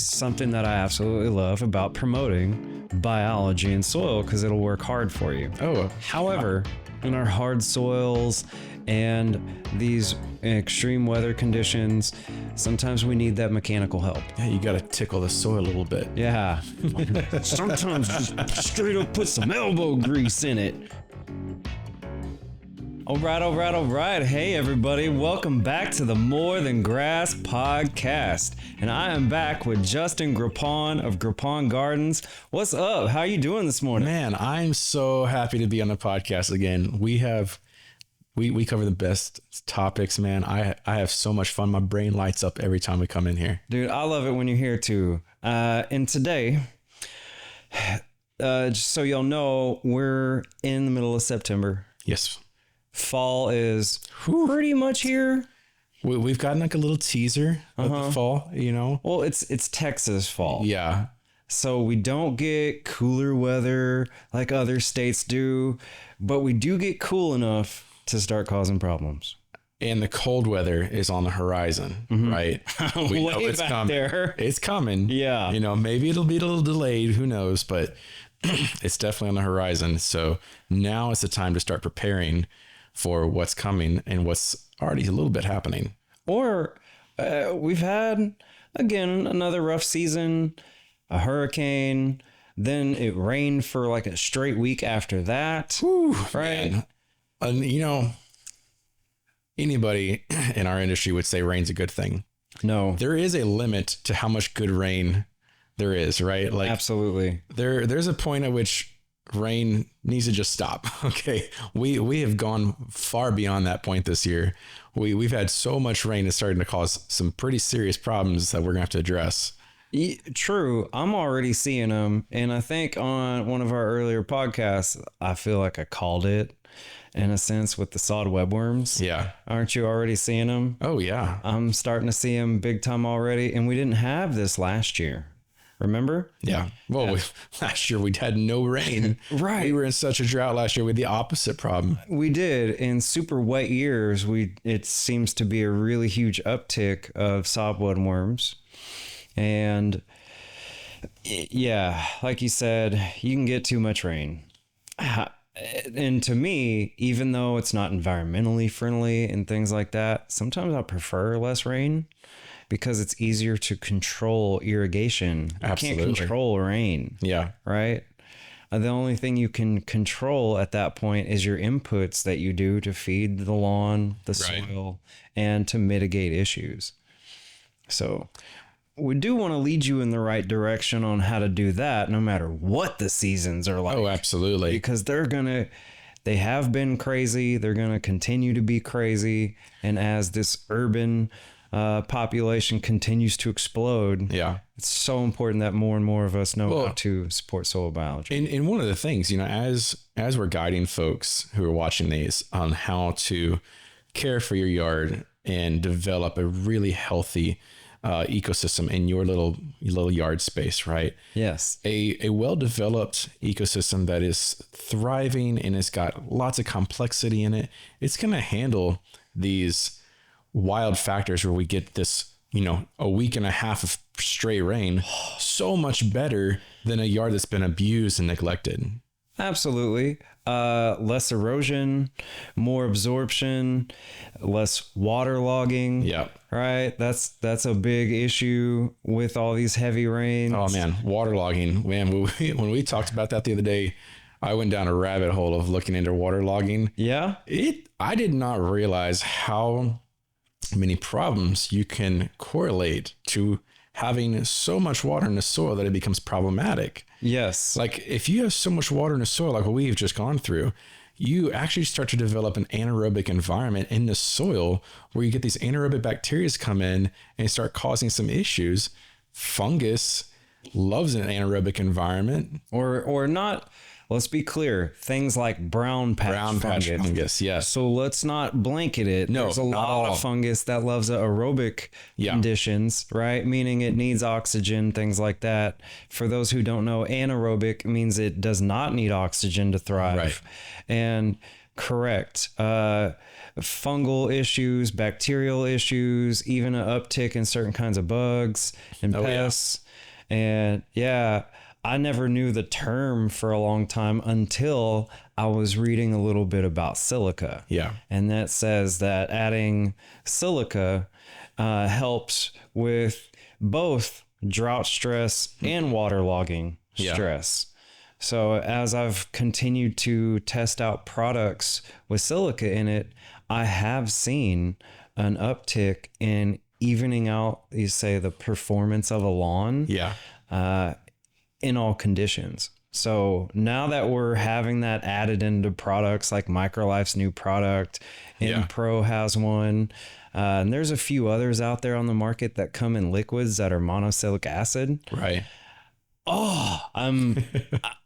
something that I absolutely love about promoting biology in soil because it'll work hard for you. Oh, However, in our hard soils and these extreme weather conditions, sometimes we need that mechanical help. yeah, you got to tickle the soil a little bit. Yeah. Sometimes just straight up put some elbow grease in it. All right. Hey, everybody. Welcome back to the More Than Grass podcast. And I am back with Justin Grappon of Grappon Gardens. What's up? How you doing this morning? Man, I'm so happy to be on the podcast again. We cover the best topics, man. I have so much fun. My brain lights up every time we come in here. Dude, I love it when you're here too. And today, just so y'all know, we're in the middle of September. Yes. Fall is pretty much here. We've gotten like a little teaser of the fall, you know? Well, it's Texas fall. Yeah. So we don't get cooler weather like other states do, but we do get cool enough to start causing problems. And the cold weather is on the horizon, right? We know it's coming. There. It's coming. Yeah. You know, maybe it'll be a little delayed. Who knows? But it's definitely on the horizon. So now is the time to start preparing for what's coming and what's already a little bit happening. Or we've had, again, another rough season, a hurricane, then it rained for like a straight week after that. Whew, right? Man. And, you know, anybody in our industry would say rain's a good thing. No. There is a limit to how much good rain there is, right? Like absolutely. There's a point at which rain needs to just stop. Okay. We have gone far beyond that point this year. We've had so much rain, it's starting to cause some pretty serious problems that we're gonna have to address. True. I'm already seeing them. And I think on one of our earlier podcasts, I feel like I called it in a sense with the sod webworms. Yeah. Aren't you already seeing them? Oh yeah. I'm starting to see them big time already. And we didn't have this last year. Remember? Yeah. Well, last year we had no rain. Right. We were in such a drought last year with the opposite problem. We did. In super wet years, it seems to be a really huge uptick of sod webworms. And yeah, like you said, you can get too much rain. And to me, even though it's not environmentally friendly and things like that, sometimes I prefer less rain because it's easier to control irrigation. Absolutely. You can't control rain. Yeah. Right? The only thing you can control at that point is your inputs that you do to feed the lawn, the soil, and to mitigate issues. So we do want to lead you in the right direction on how to do that, no matter what the seasons are like. Oh, absolutely. Because they have been crazy. They're going to continue to be crazy. And as this urban population continues to explode, it's so important that more and more of us know how to support soil biology. And one of the things, you know, as we're guiding folks who are watching these on how to care for your yard and develop a really healthy ecosystem in your little yard space, right? Yes. A well-developed ecosystem that is thriving and it's got lots of complexity in it, it's going to handle these wild factors where we get this, you know, a week and a half of straight rain so much better than a yard that's been abused and neglected. Absolutely. Less erosion, more absorption, less waterlogging. Yeah. Right. That's a big issue with all these heavy rains. Oh man, waterlogging. Man, when we talked about that the other day, I went down a rabbit hole of looking into waterlogging. Yeah. I did not realize how many problems you can correlate to having so much water in the soil that it becomes problematic. Yes. Like if you have so much water in the soil, like what we've just gone through, you actually start to develop an anaerobic environment in the soil where you get these anaerobic bacteria come in and start causing some issues. Fungus loves an anaerobic environment. Or not. Let's be clear. Things like brown patch fungus. Yes. So let's not blanket it. No, there's a lot of fungus that loves aerobic conditions, right? Meaning it needs oxygen, things like that. For those who don't know, anaerobic means it does not need oxygen to thrive. Right. And Correct. Fungal issues, bacterial issues, even an uptick in certain kinds of bugs and pests. And yeah, I never knew the term for a long time until I was reading a little bit about silica. Yeah. And that says that adding silica helps with both drought stress and waterlogging stress. So as I've continued to test out products with silica in it, I have seen an uptick in evening out, you say, the performance of a lawn. Yeah. In all conditions. So now that we're having that added into products like Microlife's new product, Pro has one, and there's a few others out there on the market that come in liquids that are monocylic acid. Right. Oh, I'm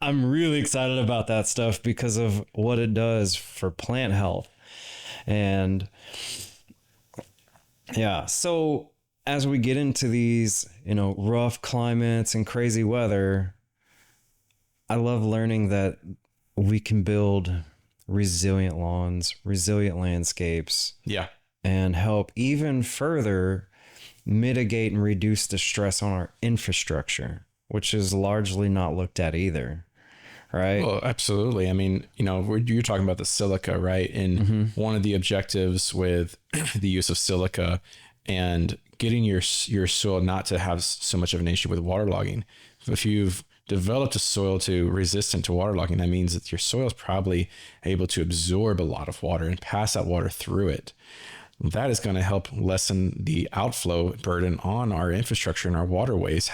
really excited about that stuff because of what it does for plant health. And yeah, so as we get into these, rough climates and crazy weather, I love learning that we can build resilient lawns, resilient landscapes. Yeah. And help even further mitigate and reduce the stress on our infrastructure, which is largely not looked at either. Right. Well, absolutely. I mean, you're talking about the silica, right? And one of the objectives with the use of silica and getting your soil not to have so much of an issue with waterlogging. If you've developed a soil resistant to waterlogging, that means that your soil is probably able to absorb a lot of water and pass that water through it. That is going to help lessen the outflow burden on our infrastructure and our waterways,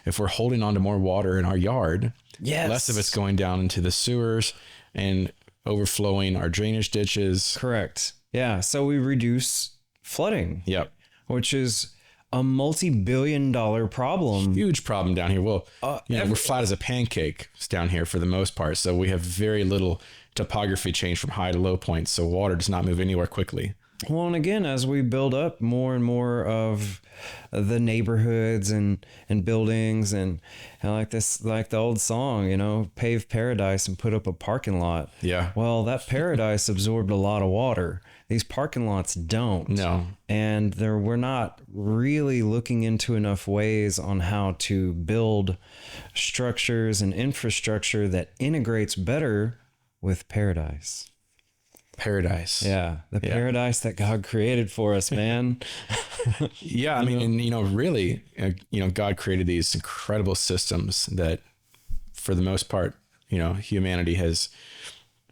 if we're holding on to more water in our yard, less of it's going down into the sewers and overflowing our drainage ditches. Correct. Yeah. So we reduce flooding. Yep. Which is a multi-billion-dollar problem. Huge problem down here. Well, we're flat as a pancake down here for the most part. So we have very little topography change from high to low points. So water does not move anywhere quickly. Well, and again, as we build up more and more of the neighborhoods and buildings and like the old song, pave paradise and put up a parking lot. Yeah. Well, that paradise absorbed a lot of water. These parking lots don't. No. And we're not really looking into enough ways on how to build structures and infrastructure that integrates better with paradise. Paradise. Yeah. The paradise that God created for us, man. Yeah. I mean, and, really, God created these incredible systems that for the most part, humanity has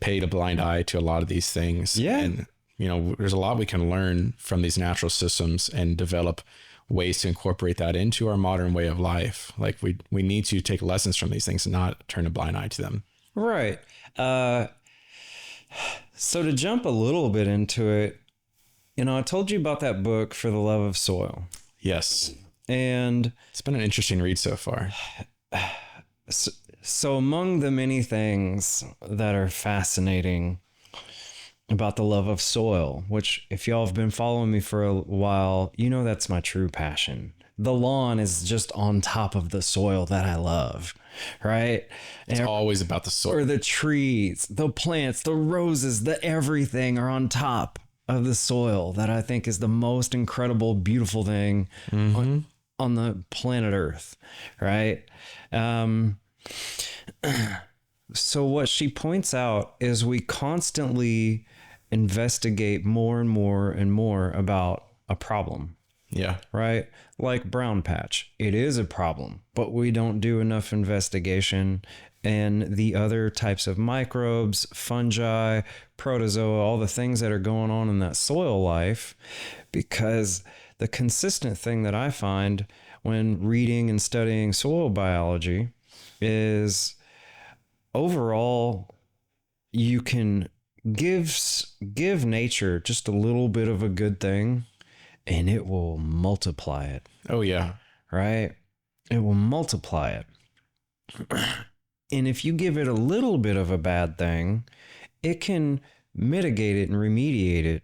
paid a blind eye to a lot of these things. Yeah. And, there's a lot we can learn from these natural systems and develop ways to incorporate that into our modern way of life. Like we need to take lessons from these things and not turn a blind eye to them. Right. So to jump a little bit into it, I told you about that book, For the Love of Soil. Yes. And it's been an interesting read so far. So among the many things that are fascinating about the love of soil, which if y'all have been following me for a while, that's my true passion. The lawn is just on top of the soil that I love, right? It's always about the soil. Or the trees, the plants, the roses, the everything are on top of the soil that I think is the most incredible, beautiful thing on the planet Earth, right? So what she points out is we constantly investigate more and more and more about a problem. Yeah. Right? Like brown patch. It is a problem, but we don't do enough investigation and the other types of microbes, fungi, protozoa, all the things that are going on in that soil life, because the consistent thing that I find when reading and studying soil biology is overall you can give nature just a little bit of a good thing and it will multiply it. Oh yeah. Right? It will multiply it. And if you give it a little bit of a bad thing, it can mitigate it and remediate it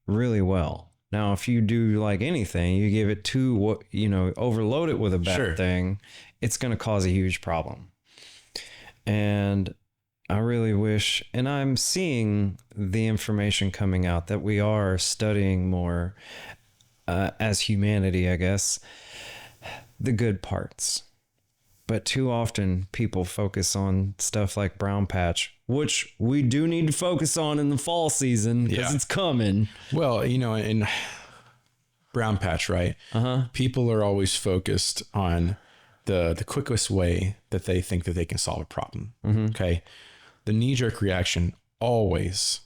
really well. Now, if you do like anything, you give it overload it with a bad thing, it's going to cause a huge problem. And I really wish, and I'm seeing the information coming out that we are studying more as humanity, I guess, the good parts. But too often people focus on stuff like brown patch, which we do need to focus on in the fall season because it's coming. Well, you know, in brown patch, right? People are always focused on the quickest way that they think that they can solve a problem. Okay. The knee-jerk reaction always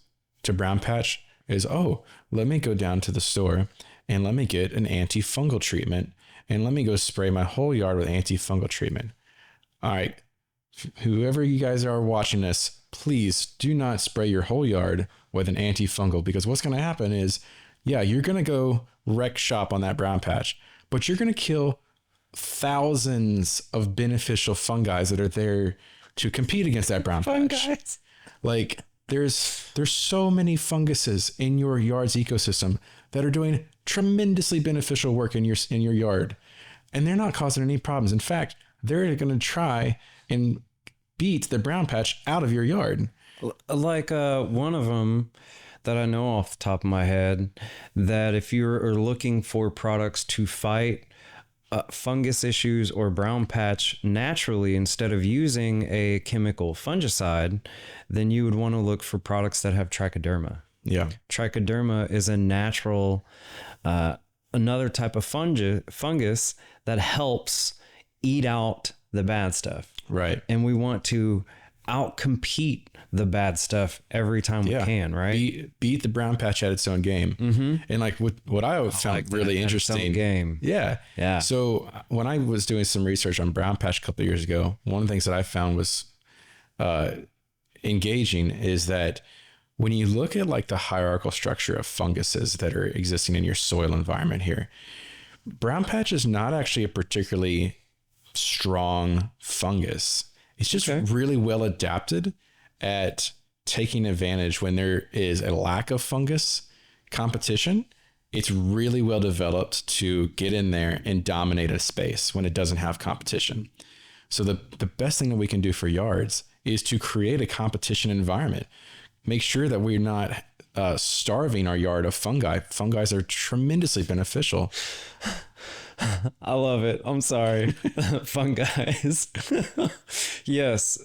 to brown patch is, oh, let me go down to the store and let me get an antifungal treatment and let me go spray my whole yard with antifungal treatment. All right. Whoever you guys are watching this, please do not spray your whole yard with an antifungal, because what's going to happen is, yeah, you're going to go wreck shop on that brown patch, but you're going to kill thousands of beneficial fungi that are there to compete against that brown patch. Like there's so many funguses in your yard's ecosystem that are doing tremendously beneficial work in your yard, and they're not causing any problems. In fact, they're going to try and beat the brown patch out of your yard. Like one of them that I know off the top of my head, that if you're looking for products to fight fungus issues or brown patch naturally, instead of using a chemical fungicide, then you would want to look for products that have trichoderma. Yeah. Trichoderma is a natural, another type of fungus that helps eat out the bad stuff. Right. And we want to outcompete the bad stuff every time we can, right? Beat the brown patch at its own game. And like what I found really interesting game. Yeah. So when I was doing some research on brown patch a couple of years ago, one of the things that I found was engaging is that when you look at like the hierarchical structure of funguses that are existing in your soil environment here, brown patch is not actually a particularly strong fungus. It's just really well adapted at taking advantage when there is a lack of fungus competition. It's really well developed to get in there and dominate a space when it doesn't have competition. So the best thing that we can do for yards is to create a competition environment. Make sure that we're not starving our yard of fungi. Fungi are tremendously beneficial. I love it. I'm sorry. Fungi. Yes.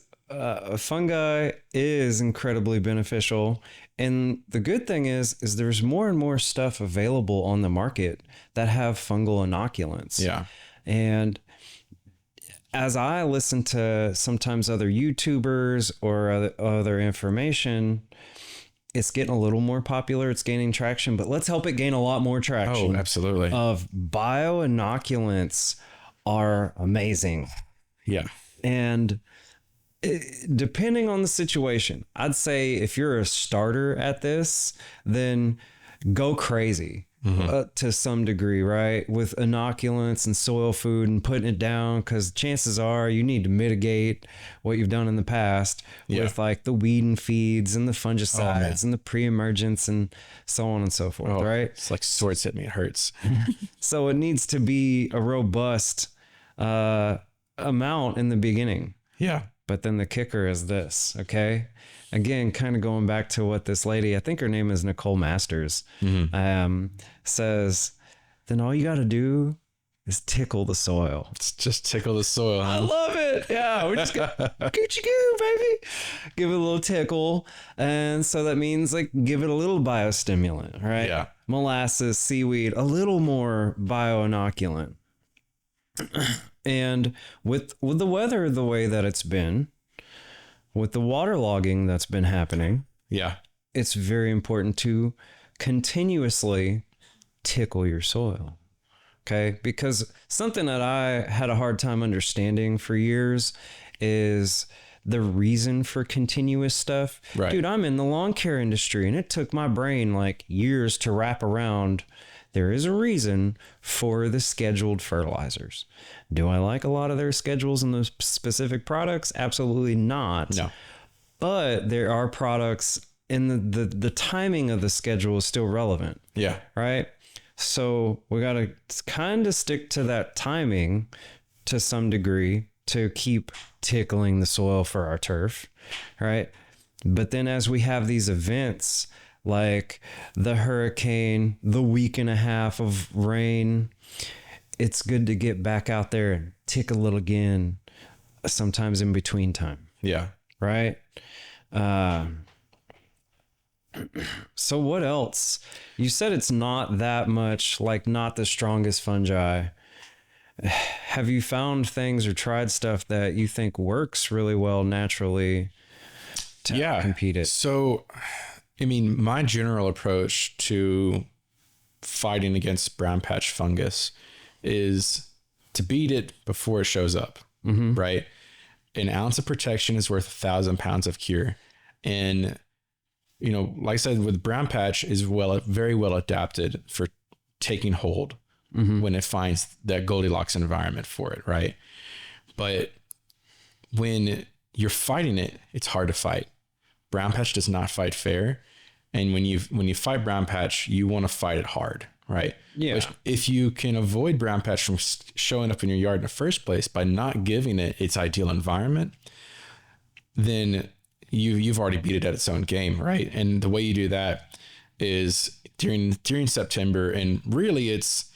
Fungi is incredibly beneficial. And the good thing is there's more and more stuff available on the market that have fungal inoculants. Yeah. And as I listen to sometimes other YouTubers or other information, it's getting a little more popular. It's gaining traction, but let's help it gain a lot more traction. Oh, absolutely. Of bioinoculants are amazing. Yeah. And depending on the situation, I'd say if you're a starter at this, then go crazy. To some degree, right? With inoculants and soil food and putting it down, because chances are you need to mitigate what you've done in the past with like the weed and feeds and the fungicides and the pre-emergence and so on and so forth, right? It's like swords hit me. It hurts. So it needs to be a robust amount in the beginning. Yeah. But then the kicker is this, okay? Again, kind of going back to what this lady, I think her name is Nicole Masters, says, then all you got to do is tickle the soil. It's just tickle the soil. Huh? I love it. Yeah, we're just going Gucci goo, baby. Give it a little tickle. And so that means like give it a little biostimulant, right? Yeah. Molasses, seaweed, a little more bioinoculant. And with the weather the way that it's been, with the waterlogging that's been happening, it's very important to continuously tickle your soil. Okay? Because something that I had a hard time understanding for years is the reason for continuous stuff. Right. Dude, I'm in the lawn care industry and it took my brain like years to wrap around. There is a reason for the scheduled fertilizers. Do I like a lot of their schedules and those specific products? Absolutely not. No. But there are products and the timing of the schedule is still relevant. Yeah. Right? So we got to kind of stick to that timing to some degree to keep tickling the soil for our turf, right? But then as we have these events like the hurricane, the week and a half of rain, it's good to get back out there and tickle it again, sometimes in between time. Yeah. Right? So what else? You said it's not that much, like not the strongest fungi. Have you found things or tried stuff that you think works really well naturally to compete it? So, I mean, my general approach to fighting against brown patch fungus is to beat it before it shows up, right? An ounce of protection is worth 1,000 pounds of cure. And, you know, like I said, with brown patch is very well adapted for taking hold when it finds that Goldilocks environment for it, right? But when you're fighting it, it's hard to fight. Brown patch does not fight fair. And when you fight brown patch, you want to fight it hard, right? Yeah. But if you can avoid brown patch from showing up in your yard in the first place by not giving it its ideal environment, then you've already beat it at its own game, right? And the way you do that is during September, and really it's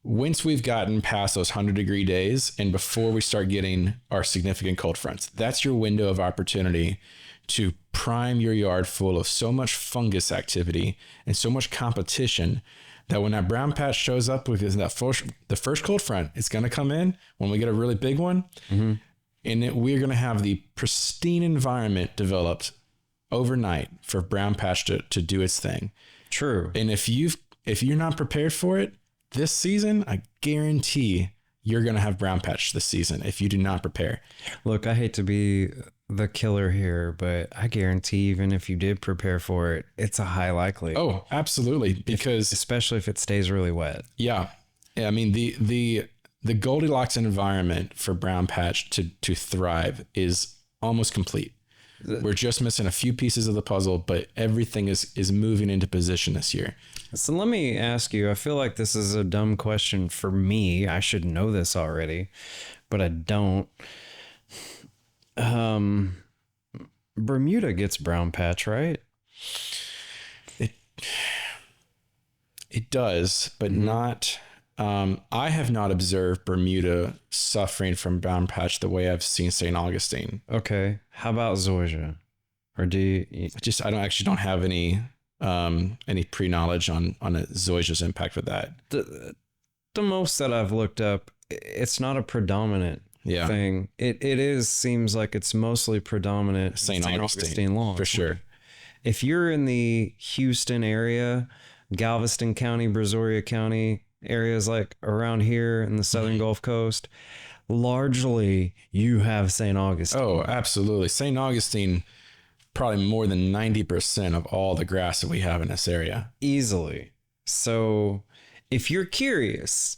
once we've gotten past those 100-degree days and before we start getting our significant cold fronts. That's your window of opportunity to prime your yard full of so much fungus activity and so much competition that when that brown patch shows up with the first cold front, it's going to come in when we get a really big one. And we're going to have the pristine environment developed overnight for brown patch to do its thing. True. And if you're not prepared for it this season, I guarantee you're going to have brown patch this season if you do not prepare. Look, I hate to be the killer here, but I guarantee even if you did prepare for it, it's a high likely. Oh, absolutely. Because especially if it stays really wet. Yeah. I mean, the Goldilocks environment for brown patch to thrive is almost complete. We're just missing a few pieces of the puzzle, but everything is moving into position this year. So let me ask you, I feel like this is a dumb question for me. I should know this already, but I don't. Bermuda gets brown patch, right? It does, but not. I have not observed Bermuda suffering from brown patch the way I've seen St. Augustine. Okay. How about zoysia? Or do you don't have any pre-knowledge on zoysia's impact with that. The most that I've looked up, it's not a predominant thing. It seems like it's mostly predominant St. Augustine lawn. For sure. If you're in the Houston area, Galveston County, Brazoria County, areas like around here in the southern Gulf Coast, largely you have St. Augustine. Oh, absolutely. St. Augustine, probably more than 90% of all the grass that we have in this area. Easily. So if you're curious,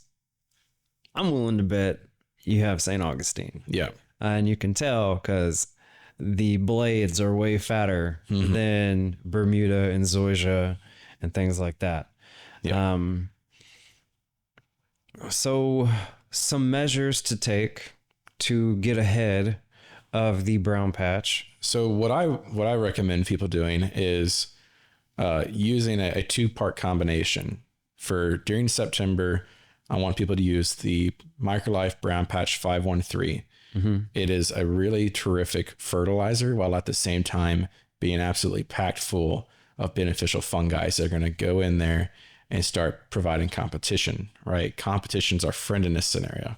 I'm willing to bet you have St. Augustine. Yeah. And you can tell because the blades are way fatter than Bermuda and zoysia and things like that. Yeah. So some measures to take to get ahead of the brown patch. So what I recommend people doing is using a two-part combination. For during September, I want people to use the Microlife Brown Patch 513. It is a really terrific fertilizer while at the same time being absolutely packed full of beneficial fungi that are going to go in there and start providing competition, right? Competition's our friend in this scenario.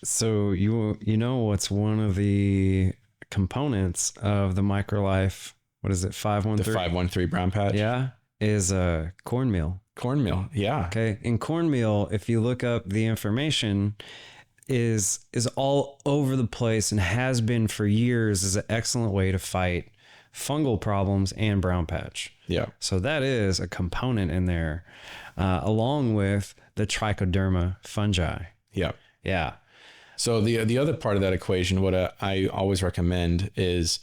So you know what's one of the components of the Microlife, what is it, 513? The 513 brown patch? Yeah, is cornmeal. Cornmeal, yeah. Okay, and cornmeal, if you look up the information, is all over the place and has been for years, is an excellent way to fight fungal problems and brown patch. Yeah. So that is a component in there, along with the trichoderma fungi. Yeah. Yeah. So the other part of that equation, what I always recommend is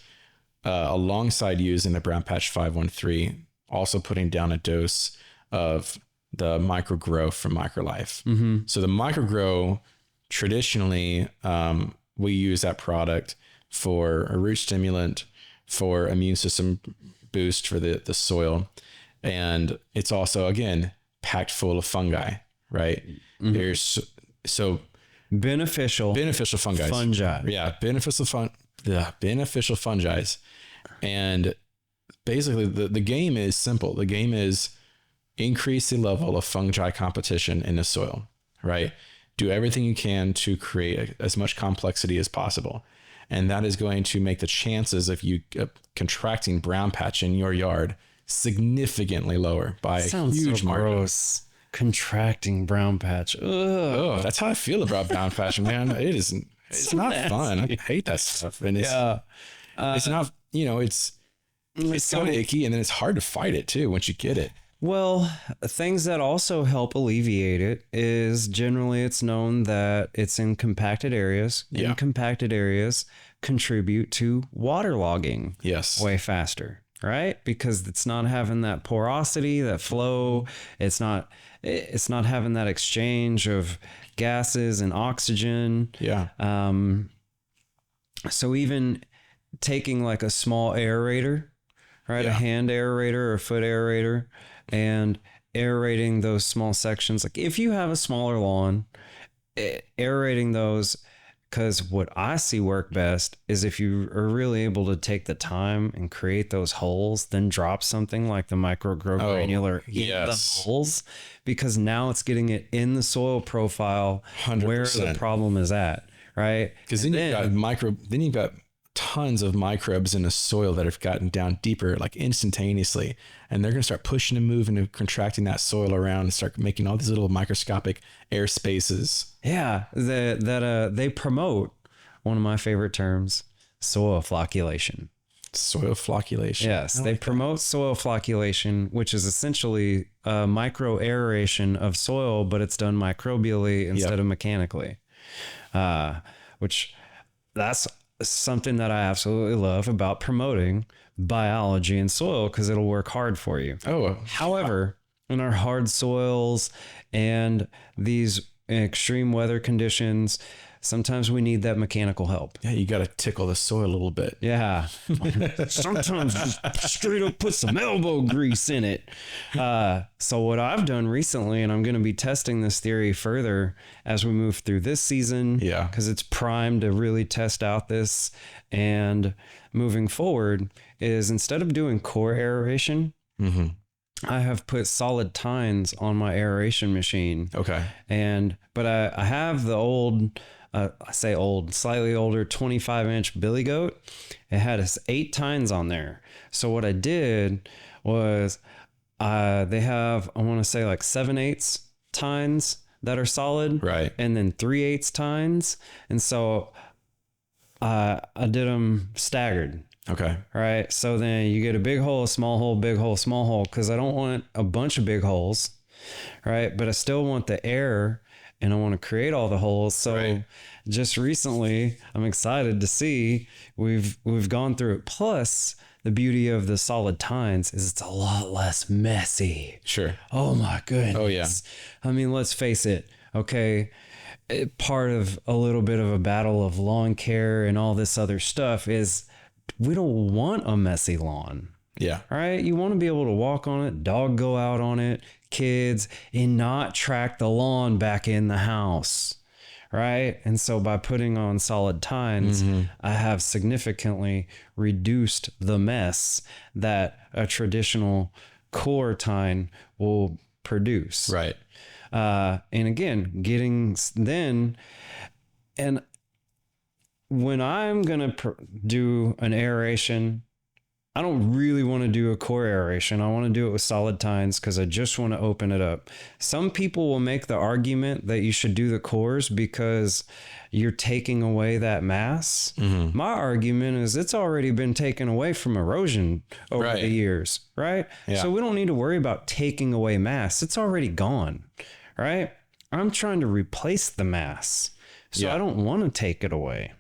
alongside using the brown patch 513, also putting down a dose of the microgrow from Microlife. So the microgrow traditionally we use that product for a root stimulant, for immune system boost for the soil. And it's also, again, packed full of fungi, right? Mm-hmm. There's so beneficial fungi. Yeah. Beneficial fungi. And basically the game is simple. The game is increase the level of fungi competition in the soil, right? Do everything you can to create as much complexity as possible. And that is going to make the chances of you contracting brown patch in your yard significantly lower by a huge margin. Gross. Contracting brown patch. Ugh. Oh, that's how I feel about brown patch, man. It's so not nasty. Fun. I hate that stuff. And it's not, it's kind of icky, and then it's hard to fight it too once you get it. Well, things that also help alleviate it is generally it's known that it's in compacted areas. Yeah. And compacted areas contribute to waterlogging. Yes. Way faster, right? Because it's not having that porosity, that flow. It's not having that exchange of gases and oxygen. Yeah. So even taking like a small aerator, right? Yeah. A hand aerator or a foot aerator, and aerating those small sections. Like if you have a smaller lawn, aerating those, because what I see work best is if you are really able to take the time and create those holes, then drop something like the microgrow granular in the holes, because now it's getting it in the soil profile 100%. Where the problem is at, right? Because then you've got tons of microbes in the soil that have gotten down deeper, like instantaneously, and they're going to start pushing and moving and contracting that soil around and start making all these little microscopic air spaces. Yeah, they promote one of my favorite terms, soil flocculation. Soil flocculation. Yes, they promote soil flocculation, which is essentially micro aeration of soil, but it's done microbially instead of mechanically. Which that's something that I absolutely love about promoting biology in soil, because it'll work hard for you. However, in our hard soils and these extreme weather conditions, sometimes we need that mechanical help. Yeah, you got to tickle the soil a little bit. Yeah. Sometimes just straight up put some elbow grease in it. So what I've done recently, and I'm going to be testing this theory further as we move through this season, because it's primed to really test out this, and moving forward, is instead of doing core aeration, I have put solid tines on my aeration machine. Okay. But I have the old, I say old, slightly older 25-inch Billy Goat. It had 8 tines on there. So what I did was they have, I want to say like 7/8 tines that are solid. Right. And then 3/8 tines. And so I did them staggered. Okay. Right. So then you get a big hole, a small hole, big hole, small hole, because I don't want a bunch of big holes. Right. But I still want the air, and I want to create all the holes. So just recently, I'm excited to see we've gone through it. Plus, the beauty of the solid tines is it's a lot less messy. Sure. Oh my goodness. Oh yeah. I mean, let's face it. Okay. Part of a little bit of a battle of lawn care and all this other stuff is we don't want a messy lawn. Yeah. Right. You want to be able to walk on it, dog go out on it, kids, and not track the lawn back in the house. Right. And so by putting on solid tines, I have significantly reduced the mess that a traditional core tine will produce. Right. And again, and when I'm going to do an aeration, I don't really want to do a core aeration. I want to do it with solid tines because I just want to open it up. Some people will make the argument that you should do the cores because you're taking away that mass. My argument is it's already been taken away from erosion over the years, right? Yeah. So we don't need to worry about taking away mass. It's already gone, right? I'm trying to replace the mass. So I don't want to take it away.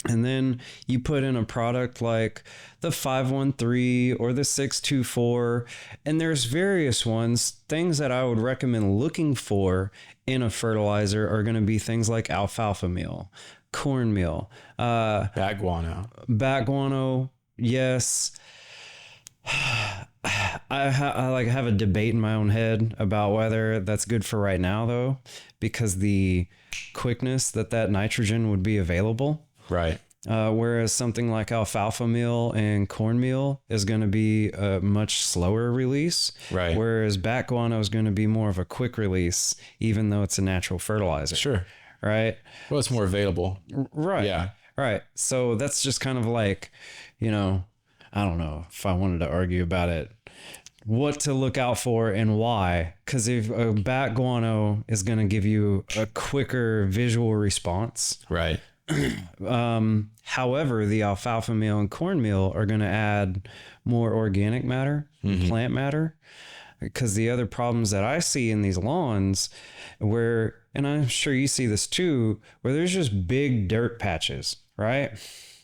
And then you put in a product like the 513 or the 624, and there's various ones. Things that I would recommend looking for in a fertilizer are going to be things like alfalfa meal, cornmeal, Bat guano. bat guano. Yes. I like have a debate in my own head about whether that's good for right now though, because the quickness that nitrogen would be available. Right. Whereas something like alfalfa meal and cornmeal is going to be a much slower release. Right. Whereas bat guano is going to be more of a quick release, even though it's a natural fertilizer. Sure. Right. Well, it's more available. Right. Yeah. Right. So that's just kind of like, you know, I don't know if I wanted to argue about it, what to look out for and why. Because if a bat guano is going to give you a quicker visual response. Right. However, the alfalfa meal and cornmeal are going to add more organic matter, plant matter, because the other problems that I see in these lawns where, and I'm sure you see this too, where there's just big dirt patches, right?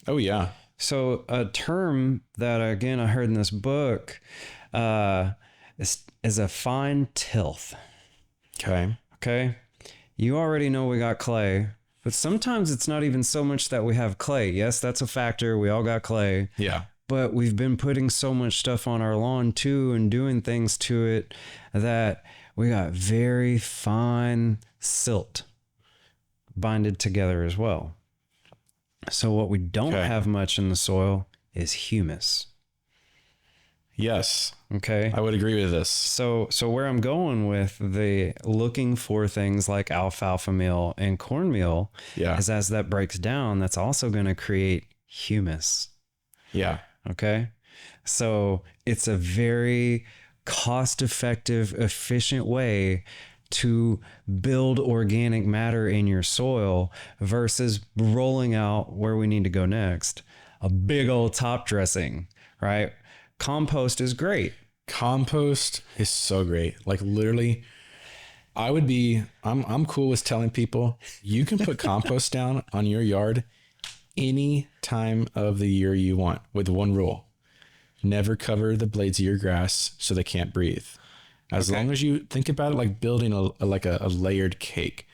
Oh yeah. So a term that, again, I heard in this book is a fine tilth. Okay. Okay. You already know we got clay, but sometimes it's not even so much that we have clay. Yes, that's a factor. We all got clay. Yeah. But we've been putting so much stuff on our lawn too and doing things to it that we got very fine silt binded together as well. So what we don't have much in the soil is humus. Yes. Okay. I would agree with this. So where I'm going with the looking for things like alfalfa meal and cornmeal is as that breaks down, that's also going to create humus. Yeah. Okay. So it's a very cost-effective, efficient way to build organic matter in your soil versus rolling out where we need to go next, a big old top dressing, right? Compost is great. Compost is so great. Like literally, I'm cool with telling people you can put compost down on your yard any time of the year you want with one rule. Never cover the blades of your grass so they can't breathe. As long as you think about it like building a layered cake.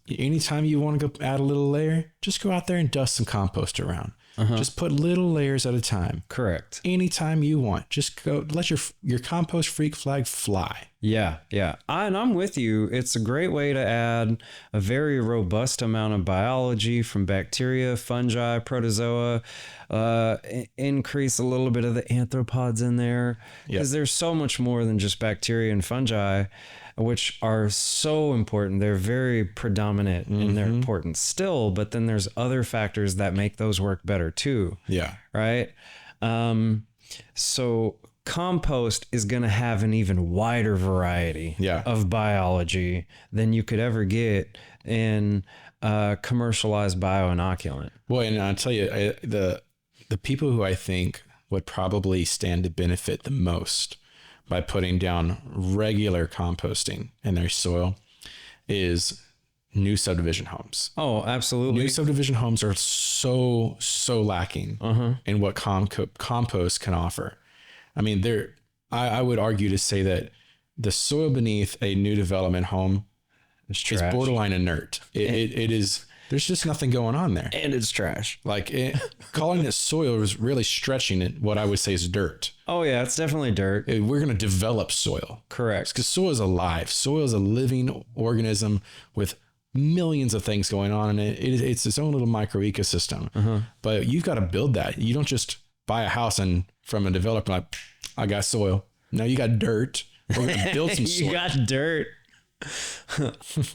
Anytime you want to go add a little layer, just go out there and dust some compost around. Just put little layers at a time. Correct. Anytime you want, just go let your compost freak flag fly. Yeah. And I'm with you. It's a great way to add a very robust amount of biology from bacteria, fungi, protozoa, increase a little bit of the arthropods in there because there's so much more than just bacteria and fungi, which are so important. They're very predominant and they're important still, but then there's other factors that make those work better too. Yeah. Right. So compost is going to have an even wider variety of biology than you could ever get in commercialized bioinoculant. Well, and I'll tell you, the people who I think would probably stand to benefit the most by putting down regular composting in their soil is new subdivision homes. Oh, absolutely. New subdivision homes are so lacking in what compost can offer. I mean, I would argue to say that the soil beneath a new development home is borderline inert. It is. There's just nothing going on there. And it's trash. Like calling it soil is really stretching it. What I would say is dirt. Oh yeah, it's definitely dirt. We're going to develop soil. Correct. Because soil is alive. Soil is a living organism with millions of things going on in it. It's its own little micro ecosystem. But you've got to build that. You don't just buy a house and from a developer like, I got soil. No, you got dirt. We're going to build some soil. You got dirt.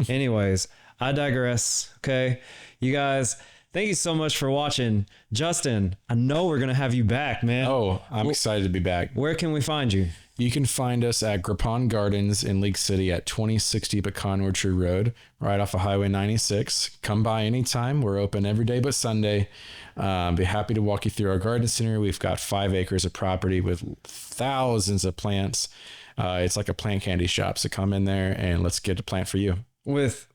Anyways, I digress. Okay. You guys, thank you so much for watching. Justin, I know we're going to have you back, man. Oh, I'm excited to be back. Where can we find you? You can find us at Grapan Gardens in League City at 2060 Pecan Orchard Road, right off of Highway 96. Come by anytime. We're open every day but Sunday. Be happy to walk you through our garden center. We've got 5 acres of property with thousands of plants. It's like a plant candy shop. So come in there and let's get a plant for you. With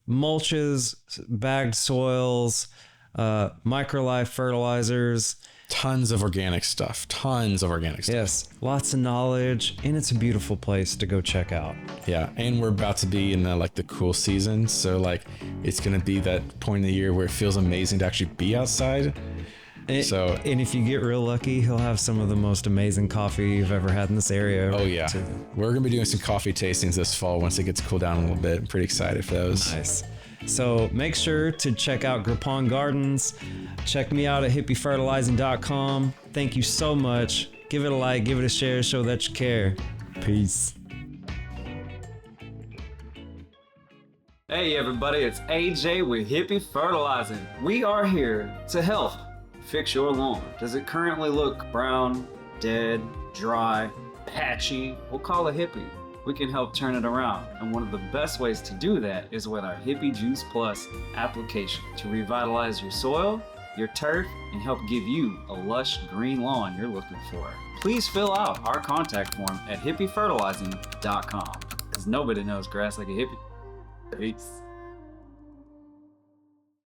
mulches, bagged soils, microlife fertilizers, tons of organic stuff. Yes, lots of knowledge, and it's a beautiful place to go check out. Yeah, and we're about to be in the cool season, so like it's gonna be that point in the year where it feels amazing to actually be outside. And if you get real lucky, he'll have some of the most amazing coffee you've ever had in this area. Oh yeah, we're gonna be doing some coffee tastings this fall once it gets cooled down a little bit. I'm pretty excited for those. Nice. So make sure to check out Grippon Gardens. Check me out at hippiefertilizing.com. Thank you so much. Give it a like, give it a share, show that you care. Peace. Hey everybody, it's AJ with Hippie Fertilizing. We are here to help fix your lawn. Does it currently look brown, dead, dry, patchy? We'll call a Hippie. We can help turn it around. And one of the best ways to do that is with our Hippie Juice Plus application to revitalize your soil, your turf, and help give you a lush green lawn you're looking for. Please fill out our contact form at hippiefertilizing.com because nobody knows grass like a hippie. Peace.